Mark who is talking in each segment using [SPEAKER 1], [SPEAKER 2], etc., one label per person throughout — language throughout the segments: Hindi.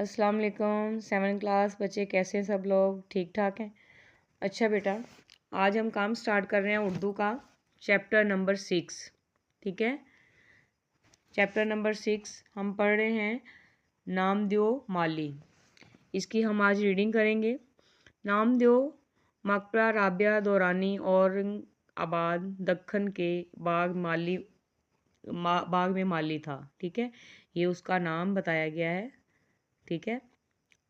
[SPEAKER 1] अस्सलाम वालेकुम 7 क्लास बच्चे कैसे हैं सब लोग ठीक ठाक हैं। अच्छा बेटा, आज हम काम स्टार्ट कर रहे हैं उर्दू का चैप्टर नंबर 6। ठीक है, चैप्टर नंबर 6 हम पढ़ रहे हैं नामदेव माली। इसकी हम आज रीडिंग करेंगे। नामदेव मकबरा राबिया दौरानी औरंगाबाद दक्कन के बाग में माली था। ठीक है, ये उसका नाम बताया गया है। ठीक है,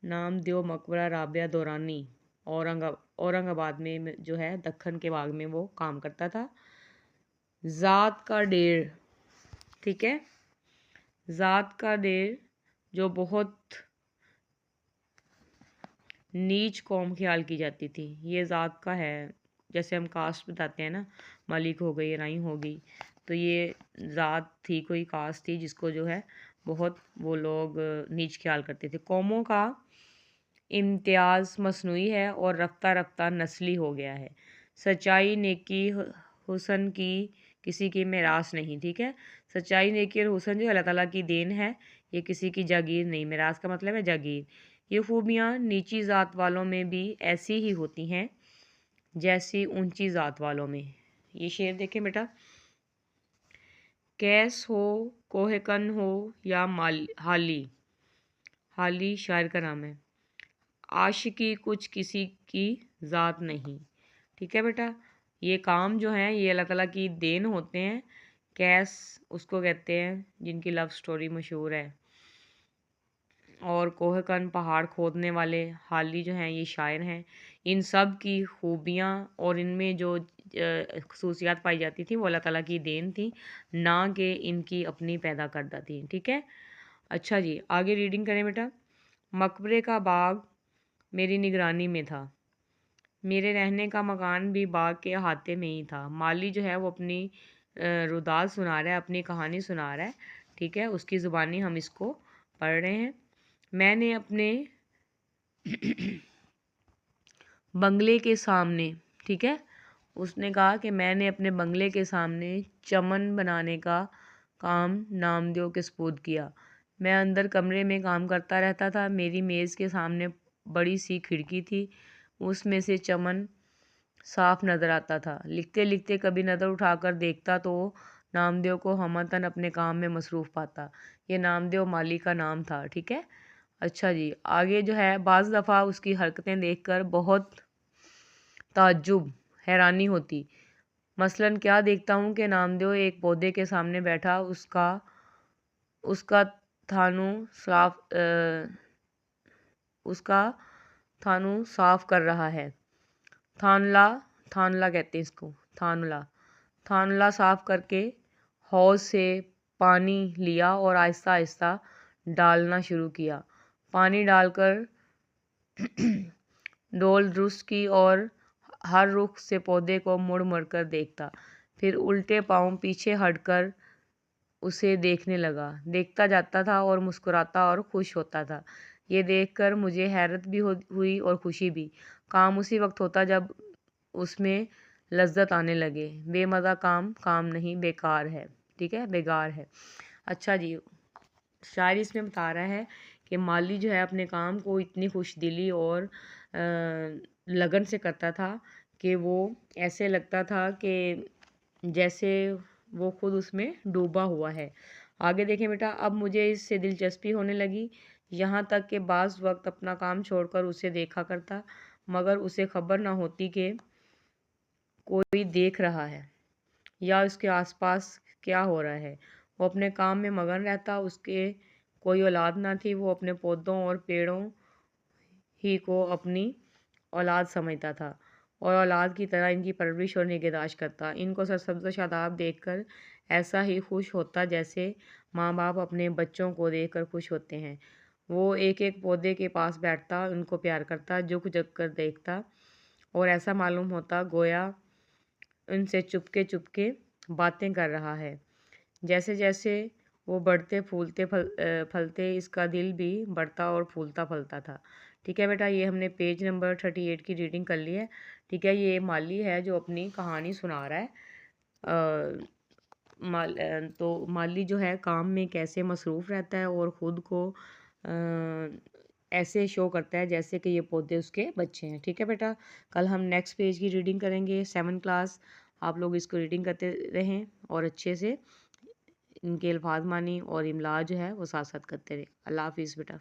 [SPEAKER 1] नामदेव मकबरा राबिया दौरानी औरंगाबाद में जो है दक्कन के बाग में वो काम करता था। ज़ात का डेर, ठीक है, ज़ात का डेर जो बहुत नीच कौम ख्याल की जाती थी। ये ज़ात का है, जैसे हम कास्ट बताते हैं ना, मलिक हो गई, राई हो गई, तो ये ज़ात थी, कोई कास्ट थी जिसको जो है बहुत वो लोग नीच ख्याल करते थे। कौमों का इम्तियाज़ मसनूई है और रफ्ता रफ्ता नस्ली हो गया है। सच्चाई नेकी हुसन की किसी की मिरास नहीं। ठीक है, सच्चाई नेकी और हुसन जो अल्लाह ताला की देन है, ये किसी की जागीर नहीं। मिरास का मतलब है जागीर। ये खूबियाँ नीची ज़ात वालों में भी ऐसी ही होती हैं जैसी ऊंची ज़ात वालों में। ये शेर देखें बेटा, कैस हो कोहकन हो या हाली, हाली शायर का नाम है। आशिकी कुछ किसी की ज़ात नहीं। ठीक है बेटा, ये काम जो हैं ये अल्लाह ताला की देन होते हैं। कैस उसको कहते हैं जिनकी लव स्टोरी मशहूर है, और कोहकन पहाड़ खोदने वाले, हाली जो हैं ये शायर हैं। इन सब की खूबियाँ और इनमें जो खसूसियात पाई जाती थी वो अल्लाह ताला की देन थी, ना कि इनकी अपनी पैदा करदा थी। ठीक है, अच्छा जी, आगे रीडिंग करें बेटा। मकबरे का बाग मेरी निगरानी में था। मेरे रहने का मकान भी बाग के अहाते में ही था। माली जो है वो अपनी रुदात सुना रहा है, अपनी कहानी सुना रहा है। ठीक है, उसकी ज़ुबानी हम इसको पढ़ रहे हैं। मैंने अपने बंगले के सामने, ठीक है, उसने कहा कि मैंने अपने बंगले के सामने चमन बनाने का काम नामदेव के सुपुर्द किया। मैं अंदर कमरे में काम करता रहता था। मेरी मेज़ के सामने बड़ी सी खिड़की थी, उसमें से चमन साफ नज़र आता था। लिखते लिखते कभी नज़र उठाकर देखता तो नामदेव को हमतन अपने काम में मसरूफ़ पाता। ये नामदेव माली का नाम था। ठीक है, अच्छा जी, आगे जो है बाज़ दफ़ा उसकी हरकतें देखकर बहुत ताज्जुब, हैरानी होती। मसलन क्या देखता हूँ कि नामदेव एक पौधे के सामने बैठा उसका थानू साफ उसका थानू साफ कर रहा है। थानला थानला कहते हैं इसको, थानला साफ करके हौज से पानी लिया और आहिस्ता आहिस्ता डालना शुरू किया। पानी डालकर डोल दुरुस्त की और हर रुख से पौधे को मुड़ मुड़ कर देखता। फिर उल्टे पाँव पीछे हटकर उसे देखने लगा। देखता जाता था और मुस्कुराता और खुश होता था। ये देखकर मुझे हैरत भी हुई और खुशी भी। काम उसी वक्त होता जब उसमें लज्जत आने लगे। बेमज़ा काम नहीं, बेकार है। ठीक है, बेकार है। अच्छा जी, शायर इसमें बता रहा है कि माली जो है अपने काम को इतनी खुशदिली और लगन से करता था कि वो ऐसे लगता था कि जैसे वो खुद उसमें डूबा हुआ है। आगे देखें बेटा, अब मुझे इससे दिलचस्पी होने लगी, यहाँ तक कि बाज़ वक्त अपना काम छोड़कर उसे देखा करता, मगर उसे खबर ना होती कि कोई देख रहा है या उसके आसपास क्या हो रहा है। वो अपने काम में मगन रहता। उसके कोई औलाद ना थी। वो अपने पौधों और पेड़ों ही को अपनी औलाद समझता था और औलाद की तरह इनकी परवरिश और निगहदाश्त करता। इनको सरसब्ज़ शादाब देखकर ऐसा ही खुश होता जैसे माँ बाप अपने बच्चों को देखकर खुश होते हैं। वो एक एक पौधे के पास बैठता, उनको प्यार करता, झुक झुक कर देखता और ऐसा मालूम होता गोया उनसे चुपके बातें कर रहा है। जैसे जैसे वो बढ़ते फलते इसका दिल भी बढ़ता और फूलता फलता था। ठीक है बेटा, ये हमने पेज नंबर 38 की रीडिंग कर ली है। ठीक है, ये माली है जो अपनी कहानी सुना रहा है। तो माली जो है काम में कैसे मसरूफ़ रहता है और ख़ुद को ऐसे शो करता है जैसे कि ये पौधे उसके बच्चे हैं। ठीक है बेटा, कल हम नेक्स्ट पेज की रीडिंग करेंगे 7th क्लास। आप लोग इसको रीडिंग करते रहें और अच्छे से इनके अल्फाज मानी और इमला जो है वो साथ साथ करते रहें। अल्लाह हाफिज़ बेटा।